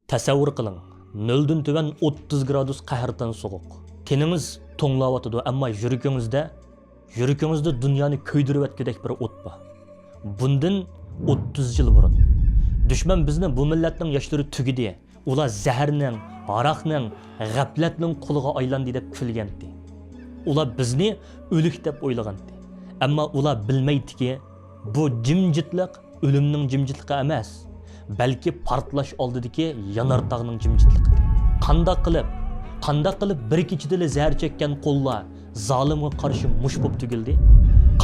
Tasavvur qiling, 0 dan tuvan 30 gradus qahrdan sovuq. Teniniz to'nglayotidi, ammo yuragingizda dunyoni kuydirayotgandek bir o't bor. Bundan 30 yil burun dushman bizni bu millatning yoshlari tugidi. Ular zaharning, aroqning, g'aflatning quliga aylandi deb kulgandi. Ular bizni o'lik deb o'ylagandi. Ammo ular bilmaydiki, bu jimjitlik o'limning jimjitligi emas, balki portlash oldidagi yanardog'ning jimjitligidir. Qanday qilib bir kechida zahar chekkan qo'llar zolimga qarshi mush bo'lib tugildi?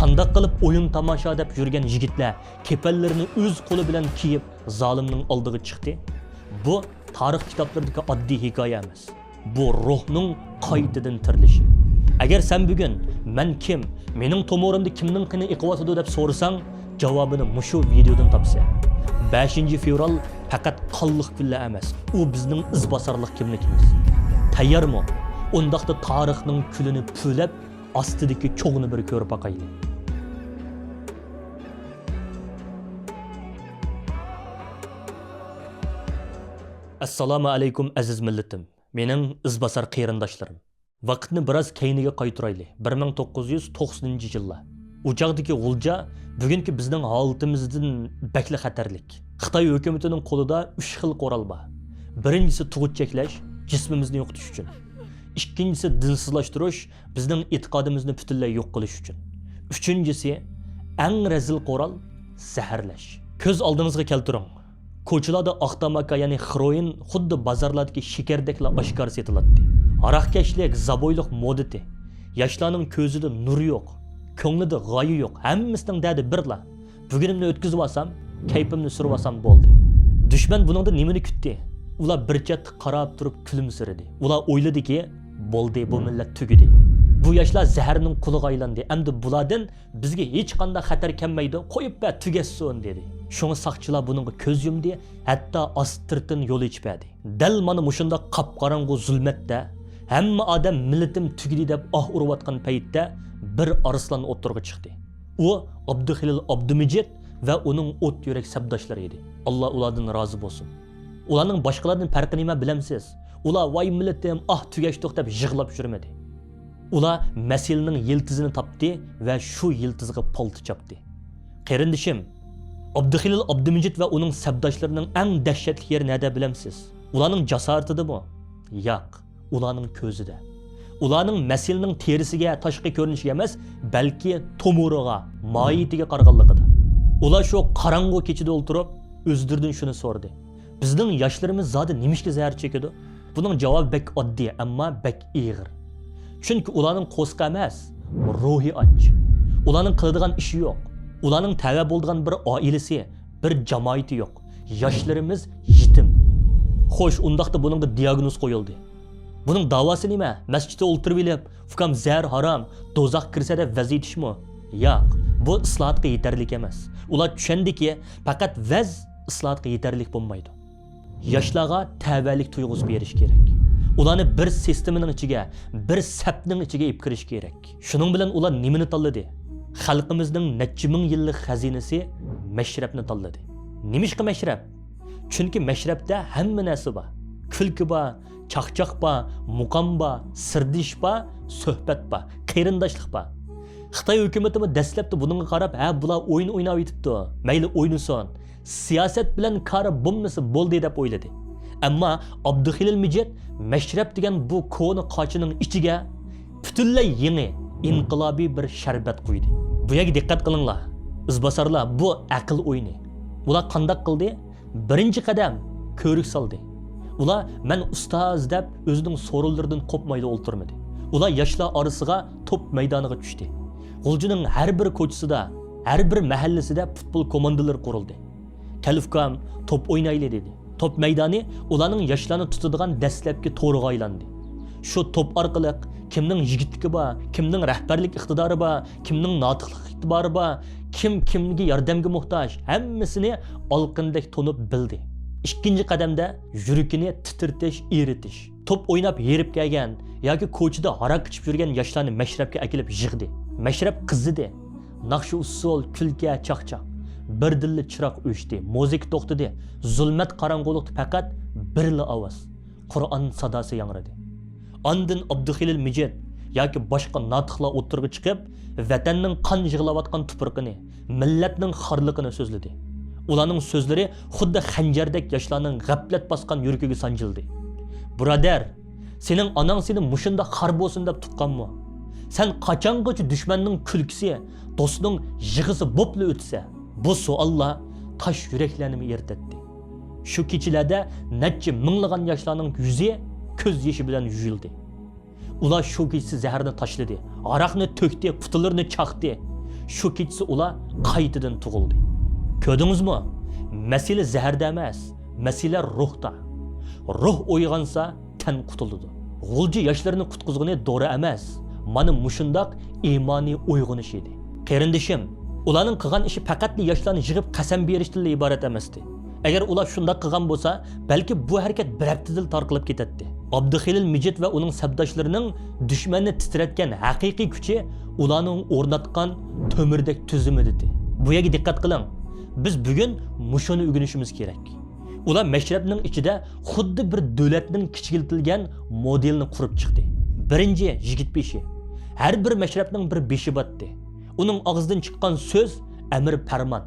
Qanday qilib o'yin tomosha deb yurgan yigitlar kepallarini o'z qo'li bilan kiyib zolimning oldiga chiqdi? Bu tarix kitoblaridagi oddiy hikoya emas. Bu ruhning qaytadan tirilishi. Agar sen bugun men kim, mening tomorimda kimning qini iqyotidi deb so'rasang, javobini mushu videodan topsan. 5 fevral faqat qonliq kunlar emas, u bizning izbosarlik kimligimiz. Tayyormi? Undaqda tarixning kulini pulab, ostidagi cho'g'ini bir ko'rib boqaylik. Assalomu alaykum aziz millatim. Mening izbosar qarindoshlarim. Vaqtni biroz keyniga qaytaraylik. 1990-yillar. Uchoqdagi g'ulja bugungi bizning holatimizdan bakli xatarlik. Xitoy hukumatining qo'lida 3 xil qoral bor. Birinchisi tug'ut cheklash, jismimizni yo'qotish uchun. Ikkinchisi dinsizlashtirish, bizning e'tiqodimizni butunlay yo'q qilish uchun. Uchinchisi eng razil qoral zaharlash. Ko'z oldingizga keltiring. Ko'chalarda oqtamaka, ya'ni heroin xuddi bozorlardagi shakardeklar oshkor setiladi. Aroqkashlik, zaboylik modati. Yoshlarning ko'zida nur yo'q, ko'nglida g'oya yo'q. Hammasining dadi birla. Bugunimni o'tkazib olsam, kayfimni surib olsam bo'ldi. Dushman buningda nimani kutdi? Ular bir chet qarab turib kulimsiradi. Ular o'yladiki, bo'ldi, bu millat tugidi. Bu yoshlar zaharning quliga aylandi. Endi bulardan bizga hech qanday xatar kelmaydi, qo'yib ba tugassin dedi. Şunu saqchilar buningga ko'z yumdi, hatto ostirtin yo'l ichmadi. Dal mana mushunda qop-qorong'u zulmatda hamma odam millatim tugidi deb urayotgan paytda bir arslon o'tirg'i chiqdi. U Abduxilil Abdumijid va uning o't yurak sabdoshlari edi. Alloh ulardan rozi bo'lsin. Ularning boshqalardan farqi nima bilamsiz? Ular voy millatim tugashdiq deb yig'lab yurmadi. Ular masilning yiltizini topdi va shu yiltizga polti chapdi. Qarindishim, Abduxilil Abdumijid va uning sabdoshlarining eng dahshatli yeri nada bilamsiz? Ularning jasoratidimi? Yo'q, ularning ko'zida. Ularning masilning terisiga, tashqi ko'rinishiga emas, balki tomoriga, moyitiga qarag'anligida. Ular shu qorong'u kechida o'ltirib, o'zdirdan shuni so'rdi. Bizning yoshlarimiz zodi nimishga zahar chekadi? Buning javobi bek oddiy, ammo bek ig'ir. Chunki ularning qo'sqa emas, ruhi och. Ularning qiladigan ishi yo'q. Ularning tava bo'lgan bir oilasi, bir jamoati yo'q. Yoshlarimiz yetim. Xo'sh, undaqda buningga diagnoz qo'yildi. Buning davosi nima? Masjidda o'ltirib olib, fukam zar harom, dozoq kirsa deb vaziyatishmi? Yo'q, bu islohotga yetarli emas. Ular tushundiki, faqat vaz islohotga yetarli bo'lmaydi. Yoshlarga tavallik tuyg'usi berish kerak. Ularni bir sistemaning ichiga, bir sapning ichiga ib kirish kerak. Shuning bilan ular nimani tanladi? Xalqimizning necha ming yillik xazinasi mashrabni tanladi. Nimishqa mashrab? Chunki mashrabda hamma narsa bor. Kulki bor, chaqchaq bor, muqam bor, sirdish bor, suhbat bor, qarindoshlik bor. Xitoy hukumati dastlabda bunga qarab, ha bular o'yin o'ynab yetibdi. Mayli o'ynasin. Siyosat bilan kari bo'lmasa bo'ldi deb o'yladi. Ammo Abduxilil Mijid mashrab degan bu koni qochining ichiga butunlay yangi inqilobiy bir sharbat qo'ydi. Bu yerga diqqat qilinglar. Izbosarlar, bu aql o'yini. Ular qanday qildi? Birinchi qadam ko'rik soldi. Ular men ustoz deb o'zining so'rovlaridan qopmaydi o'ltirmadi. Ular yoshlar orasiga top maydoniga tushdi. G'uljining har bir ko'chasida, har bir mahallasida futbol komandalari qurildi. Kalifkam top o'ynayli dedi. Top maydoni ularning yoshlarni tutadigan dastlabki to'riga aylandi. Shu top orqali kimning yigitligi bor, kimning rahbarlik iqtidori bor, kimning notiqlik iqtidori bor, kimga yordamga muhtoj, hammasini olqindek tonib bildi. Ikkinchi qadamda yuragini titritish, eritish. Top o'ynab yerib kelgan yoki ko'chada harak ichib yurgan yoshlarni mashrabga akilib yig'di. Mashrab qizidi. Naqshi usul, kulka, chaqchaq. birdilli chiroq o'chdi, musiqa to'xtadi, zulmat qorong'ulikda faqat birli ovoz, Qur'on sadosi yangradi. Andin Abduxilil Mijit yoki boshqa notiqlar o'tirg'i chiqib, vatanning qon yig'layotgan tuproqini, millatning xorligini so'zladi. Ularning so'zlari xuddi xanjardek yoshlarning g'aflat bosgan yuragiga sanjildi. Birodar, sening onang seni mushunda xor bo'lsin deb tuqqanmi? Sen qachongacha dushmanning kulkisi, do'stning yig'isi bo'pli o'tsa, bu savollar tosh yuraklarni ertatdi. Shu kechalarda necha minglagan yoshlarning yuzi ko'z yoshi bilan yuyildi. Ular shu kechasi zaharni tashladi, aroqni to'kdi, qutilarini chaqdi. Shu kechasi ular qaytadan tug'ildi. Ko'rdingizmi? Masala zaharda emas, masala ruhda. Ruh uyg'onsa, tan qutuladi. G'ulji yoshlarni qutqizgani dori emas, mana mushundoq iymoniy uyg'onish edi. Qarindishim, ularning qilgan ishi faqat yoshlarni yig'ib qasam berishdan iborat emasdi. Agar ular shunday qilgan bo'lsa, balki bu harakat bir haftadan tarqalib ketadi. Abduxilil Mijit va uning sabdoshlarining dushmanni titratgan haqiqiy kuchi ularning o'rnatgan to'mirdek tuzum edi. Bu yerga diqqat qiling. Biz bugun mushuni o'rganishimiz kerak. Ular mashrabning ichida xuddi bir davlatning kichikiltirilgan modelini qurib chiqdi. Birinchi yigit beshi. Har bir mashrabning bir beshi botdi. Uning og'zidan chiqqan so'z amr farmon.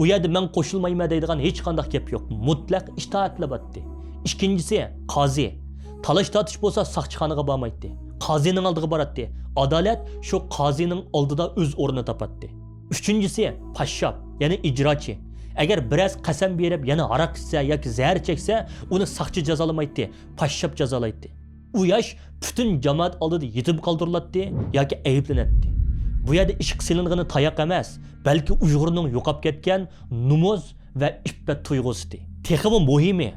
U yerda men qo'shilmayman deydigan hech qanday gap yo'q. Mutlaq itoatla botdi. Ikkinchisi qozi. Talash tortish bo'lsa soqchixonaga bormaydi. Qozining oldiga boradi. Adolat shu qozining oldida o'z o'rnini topadi. Uchinchisi pashshab, ya'ni ijrochi. Agar biroz qasam berib yana aroq ichsa yoki zahar cheksa, uni soqchi jazolamaydi, pashshab jazolaydi. U yosh butun jamoat oldida yetim qoldiriladi yoki ayblanadi. Bu yerda ishq silingani tayoq emas, balki Uyg'urning yo'qolib ketgan numuz va iffat tuyg'usidir. Texmi muhimi,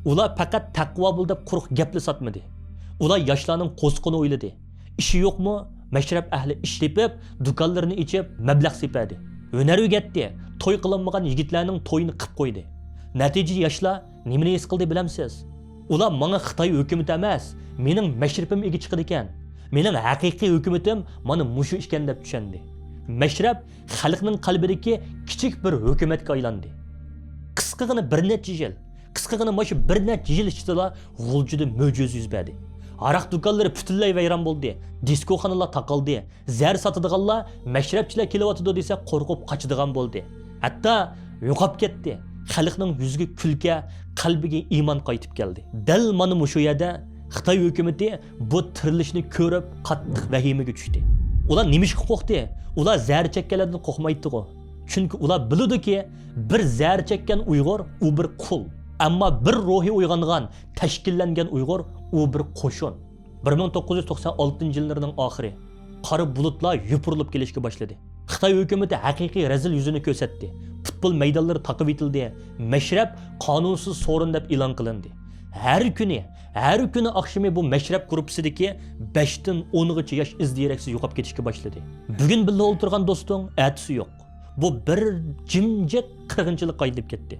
ular faqat taqvo bo'l deb quruq gapli sotmadi. Ular yoshlarning qo'sqini o'yladi. Ishi yo'qmi? Mashrab ahli ish tepib, do'konlarini ichib, mablag' sepadi. Hunar o'rgatdi. To'y qilinmagan yigitlarning to'yini qilib qo'ydi. Natijada yoshlar nimani his qildi bilamsiz? Ular menga Xitoy hukumati emas, mening mashrabim ega chiqdi ekan. Mening haqiqiy hukumatim mana mushu ekan deb tushundi. Mashrab xalqning qalbidagi kichik bir hukumatga aylandi. Qisqagina bir necha yil, qisqagina mana shu bir necha yil ichida g'uljida mo'jiz yuz berdi. Aroq do'konlari butunlay vayron bo'ldi. Diskoxonalar taqaldi. Zar sotadiganlar mashrabchilar kelyotdi desa qo'rqib qochadigan bo'ldi. Hatto yo'qolib ketdi. Xalqning yuziga kulka, qalbiga iymon qaytib keldi. Dal mana mushu yerda Xitoy hukumati bu tirilishni ko'rib qattiq vahimaga tushdi. Ular nimishga qo'rqdi? Ular zar chekkanlardan qo'rqmaydi-ku. Chunki ular biladi-ki, bir zar chekkan Uyg'ur u bir qul. Ammo bir ruhi uyg'ongan, tashkillangan Uyg'ur u bir qo'shin. 1996-yillarning oxiri qora bulutlar yupurilib kelishga boshladi. Xitoy hukumati haqiqiy razil yuzini ko'rsatdi. Futbol maydonlari taqib etildi. Mashrab qonunsiz so'rin deb e'lon qilindi. Har kuni oqshimi bu mashrab gruppasidagi 5 dan 10 gacha yosh izdireksiz yo'qolib ketishga boshladi. Bugun birga o'tirgan do'sting atisi yo'q. Bu bir jimjit qirg'inchilik qaydib ketdi.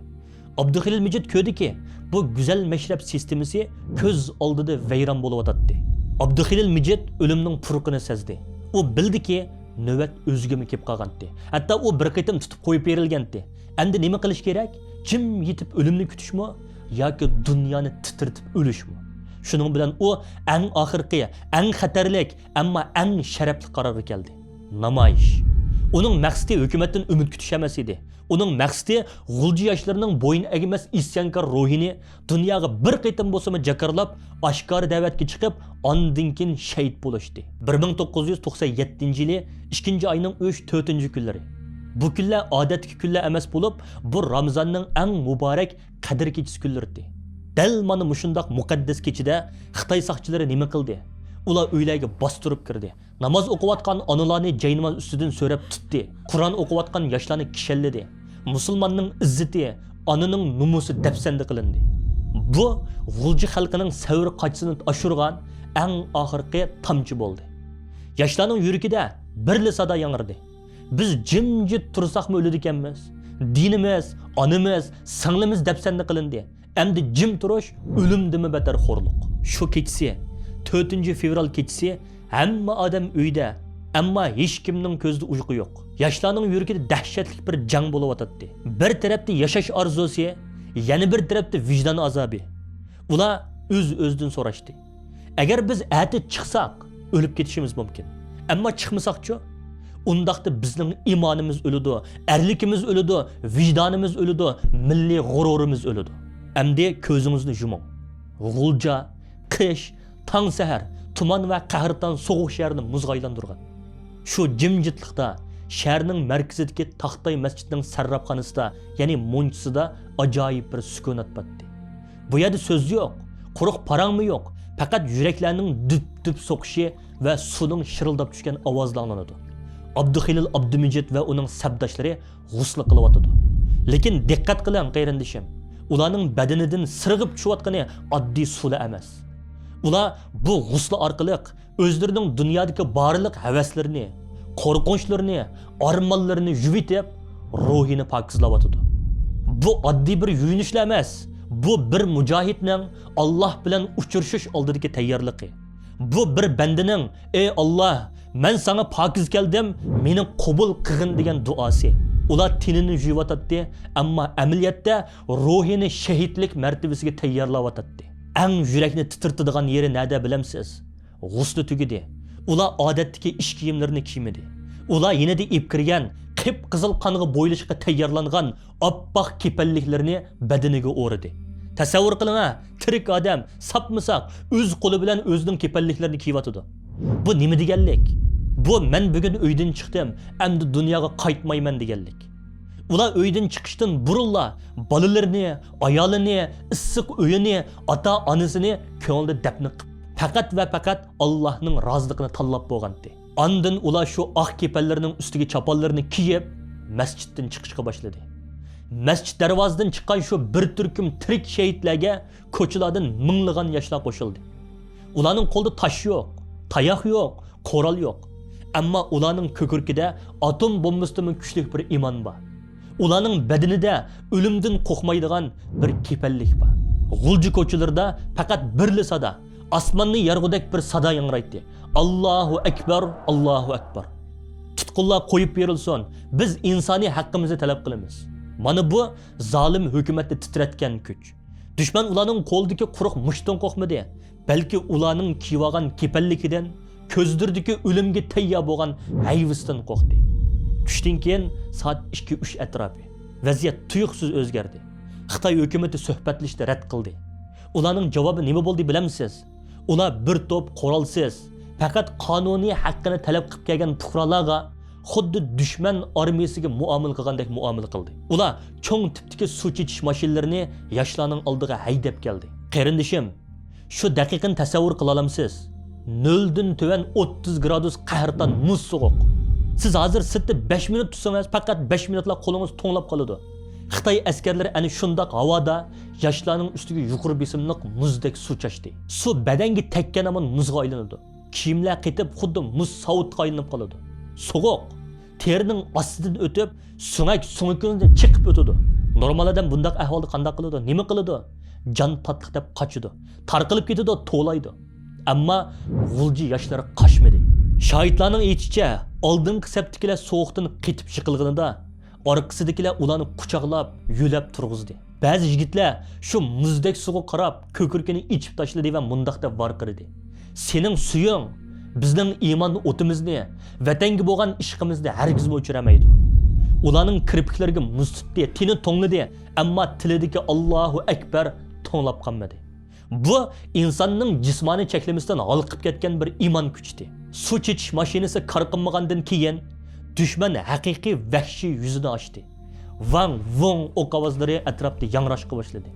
Abduxilil Mijit ko'rdiki, bu go'zal mashrab sistemasi ko'z oldida vayron bo'lib o'tadi. Abduxilil Mijit o'limning purqini sezdi. U bildiki, navbat o'ziga kelib qolgandi. Hatto u bir qitim tutib qo'yib berilgandi. Endi nima qilish kerak? Jim yetib o'limni kutishmi yoki dunyoni titritib o'lishmi? Shuning bilan u eng oxirgi, eng xatarlik, ammo eng sharafli qarorga keldi. Namoyish. Uning maqsadi hukumatdan umid kutish emas edi. Uning maqsadi g'ulji yoshlarning bo'yin egmas isyonkor ruhini dunyoga bir qitim bo'lsa jakarlab, oshkor da'vatga chiqib, ondan keyin shahid bo'lishdi. 1997-yili 2-oyning 3-4-kunlari. Bu kunlar odatdagi kunlar emas bo'lib, bu Ramazonning eng muborak qadr kechasi kunlaridir. Dal mana mushundoq muqaddas kechida Xitoy soqchilari nima qildi? Ular uylarga bostirib kirdi. Namoz o'qiyotgan onalarni jaynamaz ustidan so'rab tutdi. Qur'on o'qiyotgan yoshlarni kishalladi. Musulmonning izzati, onaning numusi dafsanda qilindi. Bu g'ulji xalqining savr qochsini oshirgan eng oxirgi tamchi bo'ldi. Yoshlarning yuragida birli sado yangradi. Biz jimjit tursaqmi o'ladi ekanmiz? Dinimiz, onamiz, singlimiz dafsanda qilindi. Endi jim turish o'limdimi betar xo'rliq. Shu kechasi 4 fevral kechasi hamma odam uyda, ammo hech kimning ko'zida uyqu yo'q. Yoshlarning yuragida dahshatli bir jang bo'lib o'tadi. Bir tarafda yashash orzusi, yana bir tarafda vijdon azobi. Ular o'z-o'zidan so'rashdi. Agar biz ati chiqsak, o'lib ketishimiz mumkin. Ammo chiqmasak-chi, undaqda bizning iymonimiz o'ladi, erlikimiz o'ladi, vijdonimiz o'ladi, milliy g'ururimiz o'ladi. Endi ko'zingizni yuming. G'ulja, qish, tong sahar, tuman va qahrdan sovuq shaharni muzga aylantirgan. Shu jimjitlikda shaharning markazidagi Taxtay masjidining sarrafxonasida, ya'ni munchsida ajoyib bir sukunat patdi. Bu yerda so'z yo'q, quruq parangmi yo'q, faqat yuraklarning dup-dup so'qishi va suvning shirildab tushgan ovozlari anglanadi. Abduxilil Abdumijid va uning sabdoshlari g'usl qilyotdi. Lekin diqqat qiling qayrindishim. Ularning badanidan sirg'ib tushayotgani oddiy suvlar emas. Ular bu g'usl orqali o'zlarining dunyodagi barliq havaslarini, qo'rqinchlarini, armonlarini yuvitib, ruhini pokizlayotdi. Bu oddiy bir yuyinishlar emas. Bu bir mujohidning Alloh bilan uchrashish oldidagi tayyorligi. Bu bir bandaning ey Alloh, men sana pokiz keldim, meni qabul qilgin degan duosi. Ular tinini yuyotadi, ammo amaliyotda ruhini shahidlik martabasiga tayyorlayotadi. Eng yurakni titirtadigan yeri nada bilamsiz? G'usli tugidi. Ular odatdagi ish kiyimlarini kiymadi. Ular yenida ip kirgan, qip-qizil qonga bo'ylashga tayyorlangan oppoq kepalliklarni badaniga o'radi. Tasavvur qiling, tirik odam sapmisoq o'z qo'li bilan o'zining kepalliklarini kiyyotdi. Bu nima deganlik? Bu men bugun uydan chiqdim, endi dunyoga qaytmayman deganlik. Ular uydan chiqishdan burunla bolalarini, ayolini, issiq uyini, ota-onasini ko'ngilda dafn qilib, faqat va faqat Allohning roziligini tanlab bo'lgandi. Ondan ular shu oq kepallarning ustiga choponlarini kiyib, masjiddan chiqishga boshladi. Masjid darvozadan chiqqan shu bir turkum tirik shahidlarga ko'chalardan minglagan yoshlar qo'shildi. Ularning qo'lida tosh yo'q, tayoq yo'q, qo'ral yo'q. Ammo ularning ko'kirkida atom bombasidan kuchli bir iymon bor. Ularning badanida o'limdan qo'rqmaydigan bir kepallik bor. G'ulji ko'chalarda faqat birli sada, osmonni yarg'udek bir sada yangraydi. Allohu akbar, Allohu akbar. Tutqunlar qo'yib berilsin. Biz insoniy haqqimizni talab qilamiz. Mana bu zolim hukumatni titratgan kuch. Dushman ularning qo'ldagi quruq mushton qo'rqmadi, balki ularning kiygan kepalligidan, ko'zdirdagi o'limga tayyor bo'lgan hayvisdan qo'rqdi. Tushdan keyin soat 2-3 atrofi vaziyat tuyuqsiz o'zgardi. Xitoy hukumati suhbatlashni rad qildi. Ularning javobi nima bo'ldi bilamsiz? Ular bir to'p qurolsiz, faqat qonuniy haqqini talab qilib kelgan fuqarolarga xuddi dushman armiyasiga muomala qilgandek muomala qildi. Ular cho'ng tipdagi suv chechish mashinalarini yoshlarning oldiga haydab keldi. Qarindishim, shu daqiqani tasavvur qila olamsiz? 0 dan tuvan 30 gradus qahrdan muz sovuq. Siz hozir sitda 5 minut tursangiz, faqat 5 minutlar qo'lingiz to'nglab qoladi. Xitoy askarlari ana shundoq havoda yoshlarning ustiga yuqori besimliq muzdek suv chashdi. Suv badanga tekkan amon muzga aylanadi. Kiyimlar qetib xuddi muz sovutga aylanib qoladi. Sovuq terining ostidan o'tib, so'ngakdan chiqib o'tadi. Normal odam bundoq ahvolda qanday qiladi? Nima qiladi? Jon tatliq deb qochadi. Tarqilib ketadi, to'laydi. Ammo g'ulji yoshlari qochmadi. Shohidlarning aytishicha, oldingi saptikilar sovuqdan qetib yiqilganida, orqasidagilar ularni quchoqlab, yulab turg'izdi. Ba'zi yigitlar shu muzdek suvga qarab, ko'kirkini ichib tashladi va mundaq deb varqirdi. Sening suying bizning iymon o'timizni, vatanga bo'lgan ishqimizni hargiz o'chiramaydi. Ularning kirpiklariga muz tutdi, tini to'ngladi, ammo tilidagi Allohu akbar to'nglab qolmadi. Bu insonning jismoniy cheklimisidan halqib ketgan bir iymon kuchdi. Suv chechish mashinasi qarqinmagandan keyin dushman haqiqiy vahshiy yuzini ochdi. Vang vong o'q ovozlari atrofda yangrashqa boshladi.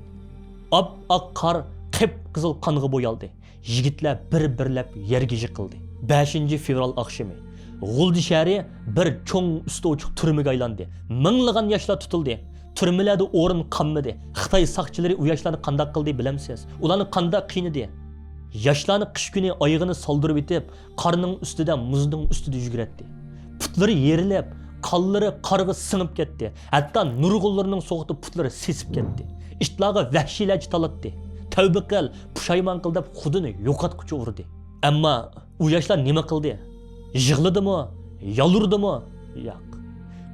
Oq qor qip-qizil qonga bo'yaldi. Yigitlar bir-birlab yerga yiqildi. 5 fevral oqshimi G'ulji shahri bir cho'ng usti ochiq turmaga aylandi. Minglagan yoshlar tutildi. Turmalarda o'rin qolmadi. Xitoy saqchilari u yoshlarni qanday qildi bilamsiz? Ularni qanday qiynadi? Yoshlarni qish kuni oyog'ini soldirib etib, qorning ustida, muzning ustida yuguradi. Putlari yerilib, qonlari qorga singib ketdi. Hatto nurg'unlarning so'g'ida putlari sesib ketdi. Ishlarga vahshiylarcha talatdi. Tavba qil, pushaymon qil deb xudini yo'qotquchi urdi. Ammo u yoshlar nima qildi? Yig'ladimi? Yolurdimi? Yo'q.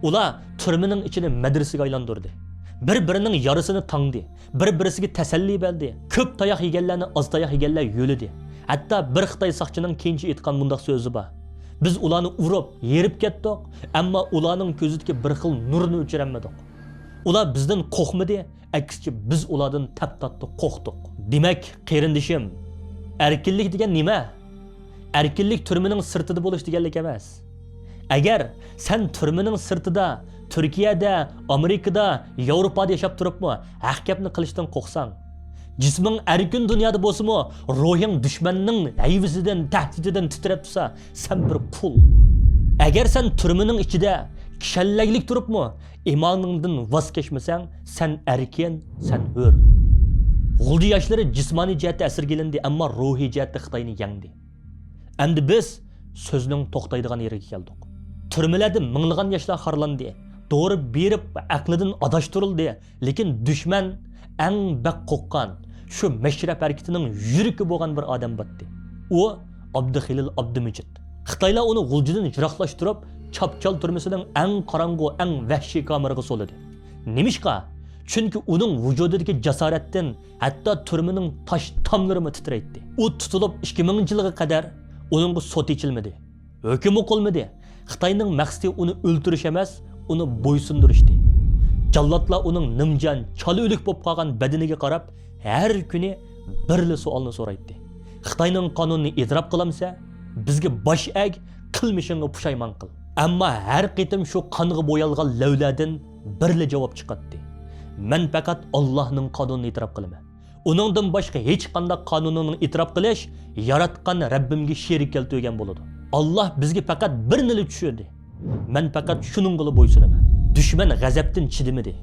Ular türmening ichini madrasaga aylantirdi. Bir-birining yarısını tangdi, bir-birisiga tasalli berdi. Ko'p tayoq yeganlarni oz tayoq yeganlar yo'lidi. Hatto bir Xitoy saqchining keyinchi aytgan bundoq so'zi bor. Biz ularni urib, yerib ketdik, ammo ularning ko'zidagi bir xil nurni o'chiramadik. Ular bizdan qo'rqmadi, aksicha biz ulardan tap-tatdi qo'rqdik. Demak, qarindishim, erkinlik degan nima? Erkinlik turmaning sirtida bo'lish deganlik emas. Agar sen turmaning sirtida, Turkiyada, Amerikada, Yevropada yashab turibmi, haq gapni qilishdan qo'rqsang, jisming erkin dunyoda bo'lsa-mu, ruhing dushmanning hayvisidan, tahdididan titrab tursa, sen bir qul. Agar sen turmaning ichida kishallaklik turibmi, iymoningdan voz kechmasang, sen erkin, sen hur. G'ulji yoshlari jismoniy jihatda asirgilindi, ammo ruhiy jihatda Xitoyni yengdi. Endi biz so'zning to'xtaydigan yeriga keldik. Turmalarda minglagan yoshlar xorlandi, doğru berib aqlidan adashtirildi, lekin dushman eng baq qo'qqan shu mashrab harakatining yuragi bo'lgan bir odam batdi. U Abduxilil Abdumijid. Xitoylar uni g'uljidan yiroqlashtirib, chapchal turmasining eng qorong'u, eng vahshiy kameriga soladi. Nimishqa? Chunki uning vujudidagi jasoratdan hatto turmaning tosh tomlarini titraydi. U tutilib 2000-yilga qadar uningga sot ichilmadi. Hukm o'qilmadi. Xitoyning maqsadi uni o'ldirish emas, uni bo'ysundirishdi. Jallodlar uning nimjon, chala o'lik bo'lib qolgan badaniga qarab, har kuni birli savolni so'raydi. Xitoyning qonunini idrob qilamsa, bizga bosh ag, qilmishingga pushaymon qil. Ammo har qitim shu qonga bo'yalgan lavladan birli javob chiqadi. Men faqat Allohning qonunini idrob qilaman. Uningdan boshqa hech qanday qonunini idrob qilish yaratgan Rabbimga sherik keltirgan bo'ladi. Allah bizga faqat bir nili tushirdi. Men faqat shuning qilib bo'ysunaman. Dushman g'azabdan chidimidi.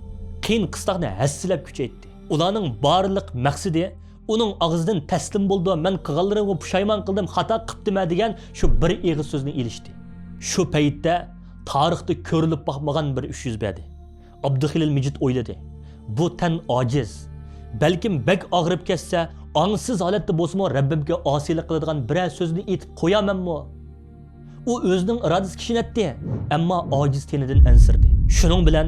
Qiyin qistoqni hassilab kuchaytdi. Ularning barliq maqsadi uning og'zidan taslim bo'ldi. Men qilganlarimga pushaymon qildim, xato qildim degan shu bir eg'iz so'zni ilishdi. Shu paytda tarixda ko'rilib boqmagan bir ish yuz berdi. Abduxilil Mijid o'yladi. Bu tan ojiz. Balkim bak og'rib ketsa, ongsiz holatda bo'lsa-mu Rabbimga osiylik qiladigan biror so'zni aytib qo'yamanmi? U o'zining irodasi kishinatdi, ammo ojiz tenidan ansirdi. Shuning bilan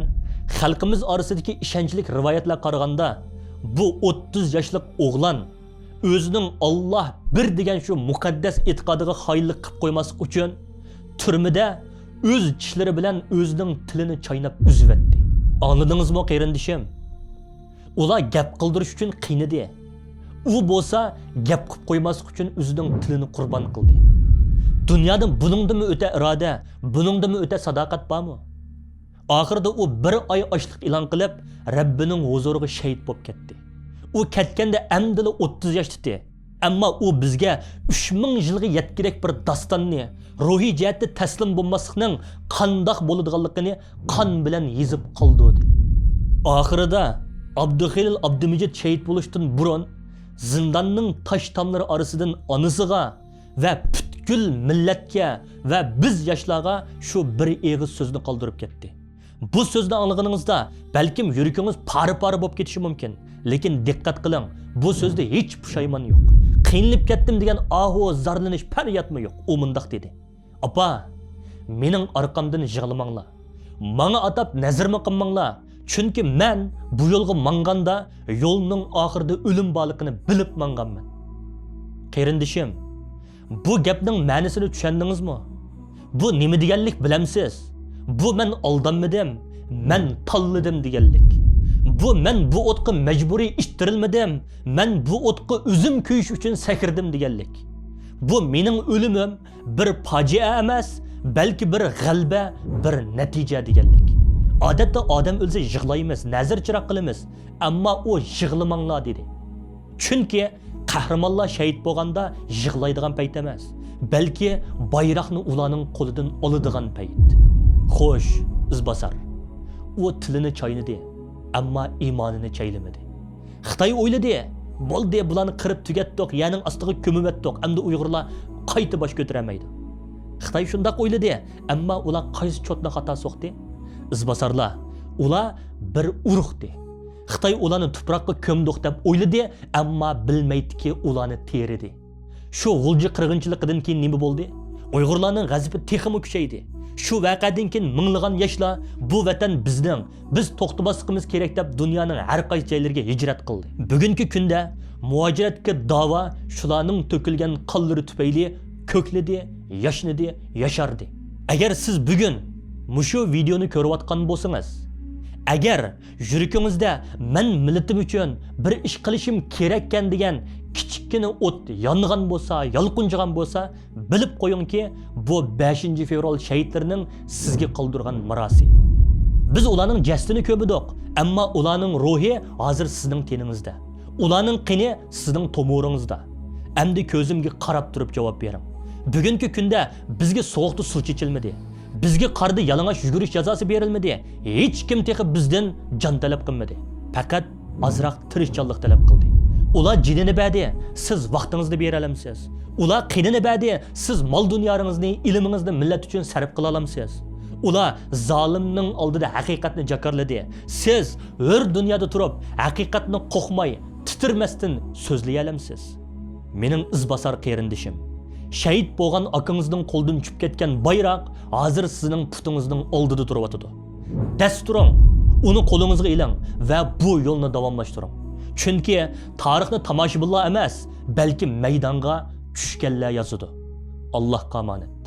xalqimiz orasidagi ishonchli rivoyatlar qaraganda, bu 30 yoshlik o'g'lan o'zining Alloh bir degan shu muqaddas e'tiqodiga xoinlik qilib qo'ymaslik uchun turmada o'z tishlari bilan o'zining tilini chaynab uzvatdi. Anladingizmi, qarindishim? Ular gap qildirish uchun qiynadi. U bo'lsa gap qilib qo'ymaslik uchun o'zining tilini qurbon qildi. Dunyoda buningdimi o'ta iroda, buningdimi o'ta sadoqat bormi? Oxirida u bir oy ochlik e'lon qilib, Rabbining huzuriga shahid bo'lib ketdi. U ketganda amdili 30 yoshda. Ammo u bizga 3000 yilga yetkirak bir dostonni, ruhiy jihatda taslim bo'lmaslikning qandoq bo'ladiganligini qon bilan yezib qoldi. Oxirida Abduxilil Abdumijid shahid bo'lishdan burun zindonning tosh tomlari orasidan onasiga va butkul millatga va biz yoshlarga shu bir eg'iz so'zni qoldirib ketdi. Bu so'zni anglaganingizda balkim yuragingiz pari-pari bo'lib ketishi mumkin, lekin diqqat qiling, bu so'zda hech pushaymon yo'q. Qiynalib ketdim degan ahu zarlanish faryodmi yo'q. U mundaq dedi: "Apa, mening orqamdan yig'lamanglar. Menga atab nazarmi qilmanglar. Chunki men bu yo'lga manganda yo'lning oxirida o'lim borligini bilib manganman." Qarindishim, bu gapning ma'nosini tushundingizmi? Bu nima deganlik bilamsiz? Bu men aldanmadim, men tanladim deganlik. Bu men bu o'tqa majburiy ishtirilmadim, men bu o'tqa o'zim kuyish uchun sakirdim deganlik. Bu mening o'limim bir fojia emas, balki bir g'alba, bir natija deganlik. Odatda odam o'lsa yig'laymiz, nazar chiroq qilamiz, ammo u yig'lamanglar dedi. Chunki qahramonlar shahid bo'lganda yig'laydigan payt emas, balki bayroqni ularning qo'lidan oladigan payt. Xo'sh, izbosar. U tilini chaynadi, ammo iymonini chaylamadi. Xitoy o'yladi, bo'ldi, bularni qirib tugatdik, ya'ni ostiga ko'mib etdik, endi Uyg'urlar qayta bosh ko'taramaydi. Xitoy shundoq o'yladi, ammo ular qaysi chotni xato so'qdi? Izbosarlar, ular bir urug'di. Xitoy ularni tuproqqa ko'mdik deb o'yladi, ammo bilmaydiki ularni teridi. Shu g'ulji qirg'inchiligidan keyin nima bo'ldi? Uyg'urlarning g'azabi texmi kuchaydi. Shu voqeadan keyin minglagan yoshlar bu vatan bizning, biz to'xtamasligimiz kerak deb dunyoning har qaysi joylariga hijrat qildi. Bugungi kunda muhojiratga da'vo shularning to'kilgan qonlari tufayli ko'klidi, yashnidi, yashardi. Agar siz bugun mushu videoni ko'rayotgan bo'lsangiz, agar yuragingizda men millatim uchun bir ish qilishim kerakkan degan kichikkina o't yongan bo'lsa, yolqinjigan bo'lsa, bilib qo'yingki, bu 5-fevral shahidlarining sizga qoldirgan mirosi. Biz ularning jasadini ko'rdik, ammo ularning ruhi hozir sizning teningizda. Ularning qini sizning to'miringizda. Endi ko'zimga qarab turib javob bering. Bugungi kunda bizga sovuqda suv ichilmadi. Bizga qarda yalang'och yugurish jazosi berilmadi. Hech kim texi bizdan jon talab qilmadi. Faqat azroq tirishchanlik talab qildi. Ular jinini berdi, siz vaqtingizni bera olamsiz. Ular qinini berdi, siz mol dunyoingizni, ilmingizni millat uchun sarf qila olamsiz. Ular zolimning oldida haqiqatni jakarladi. Siz hur dunyoda turib, haqiqatni qo'rqmay, titirmasdan so'zlay olamsiz. Mening izbosar qarindishim, shahid bo'lgan akangizning qo'ldan tushib ketgan bayroq hozir sizning putingizning oldida turibdi. Dasturing, uni qo'lingizga iling va bu yo'lni davomlashtiring. Chunki tarixni tomoshabinlar emas, balki maydonga tushganlar yozadi. Allohga omonat.